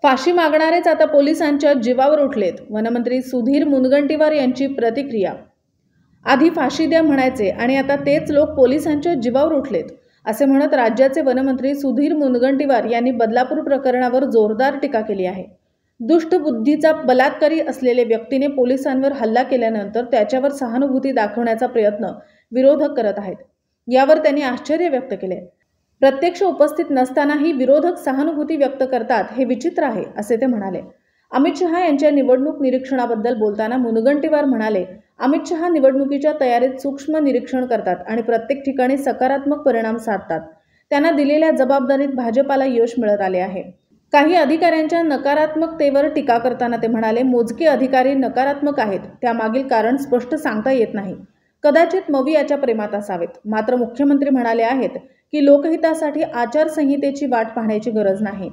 फाशी मागणारेच आता पोलिसांच्या जीवावर उठलेत. वनमंत्री सुधीर मुनगंटीवार यांची प्रतिक्रिया. आधी फाशी द्या म्हणायचे आणि आता तेच लोक पोलिसांच्या जीवावर उठलेत, असे म्हणत राज्याचे वनमंत्री सुधीर मुनगंटीवार यांनी बदलापूर प्रकरणावर जोरदार टीका केली आहे. दुष्ट बुद्धीचा बलात्कारी असलेल्या व्यक्तीने पोलिसांवर हल्ला केल्यानंतर त्याच्यावर सहानुभूती दाखवण्याचा प्रयत्न विरोधक करत आहेत. यावर त्यांनी आश्चर्य व्यक्त केले. प्रत्यक्ष उपस्थित नसतानाही विरोधक सहानुभूती व्यक्त करतात हे विचित्र आहे, असे ते म्हणाले. अमित शहा यांच्या निवडणूक निरीक्षणाबद्दल बोलताना मुनगंटीवार म्हणाले, अमित शहा निवडणुकीच्या तयारीत सूक्ष्म निरीक्षण करतात आणि प्रत्येक ठिकाणी सकारात्मक परिणाम साधतात. त्यांना दिलेल्या जबाबदारीत भाजपाला यश मिळत आले आहे. काही अधिकाऱ्यांच्या नकारात्मकतेवर टीका करताना ते म्हणाले, मोजके अधिकारी नकारात्मक आहेत, त्यामागील कारण स्पष्ट सांगता येत नाही. कदाचित मवियाच्या प्रेमात असावेत. मात्र मुख्यमंत्री म्हणाले आहेत की लोकहितासाठी आचारसंहितेची वाट पाहण्याची गरज नाही.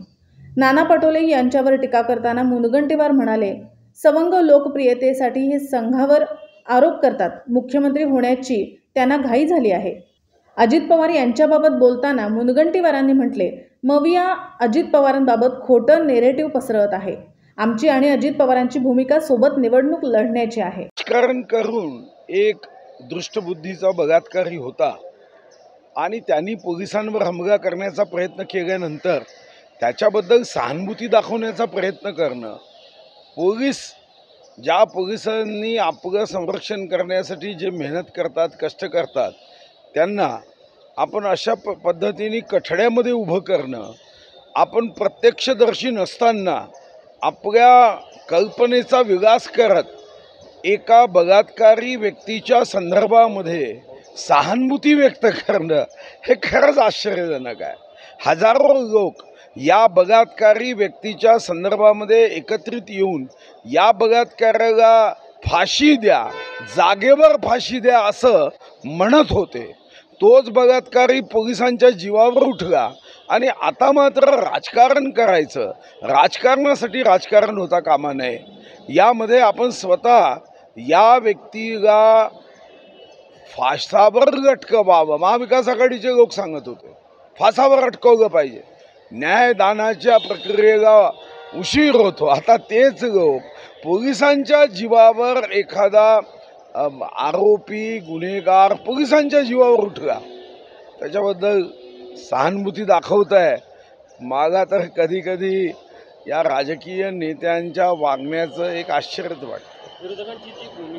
नाना पटोले यांच्यावर टीका करताना मुनगंटीवार म्हणाले, सवंग लोकप्रियतेसाठी हे संघावर आरोप करतात. मुख्यमंत्री होण्याची त्यांना घाई झाली आहे. अजित पवार यांच्याबाबत बोलताना मुनगंटीवारांनी म्हटले, मविया अजित पवारांबाबत खोटं नेरेटिव्ह पसरवत आहे. आमची आणि अजित पवारांची भूमिका सोबत निवडणूक लढण्याची आहे. राजकारण करून एक दृष्टबुद्धीचा बलात्कारी होता आणि त्यांनी पोलिसांवर हमला करण्याचा प्रयत्न केल्यानंतर त्याच्याबद्दल सहानुभूती दाखवण्याचा प्रयत्न करणं, ज्या पोलिसांनी आपलं संरक्षण करण्यासाठी जे मेहनत करतात, कष्ट करतात, त्यांना आपण अशा पद्धतीने कठड्यामध्ये उभं करणं, आपण प्रत्यक्षदर्शी नसताना आपल्या कल्पनेचा विलास करत एका बलात्कारी व्यक्तीच्या संदर्भामध्ये सहानुभूती व्यक्त करणं हे खरंच आश्चर्यजनक आहे. हजारो लोक या बलात्कारी व्यक्तीच्या संदर्भामध्ये एकत्रित येऊन या बलात्काराला फाशी द्या, जागेवर फाशी द्या असं म्हणत होते. तोच बलात्कारी पोलिसांच्या जीवावर उठला आणि आता मात्र राजकारण करायचं, राजकारणासाठी राजकारण होता कामा नये. यामध्ये आपण स्वतः या व्यक्तीला फासावर लटकवावं. महाविकास आघाडीचे लोक सांगत होते फासावर अटकवलं पाहिजे. न्यायदानाच्या प्रक्रियेला उशीर होतो. आता तेच लोक पोलिसांच्या जीवावर एखादा आरोपी गुन्हेगार पोलिसांच्या जीवावर उठला, त्याच्याबद्दल सहानुभूती दाखवत आहे. मला तर कधी कधी या राजकीय नेत्यांच्या वागण्याचं एक आश्चर्यच वाटतं.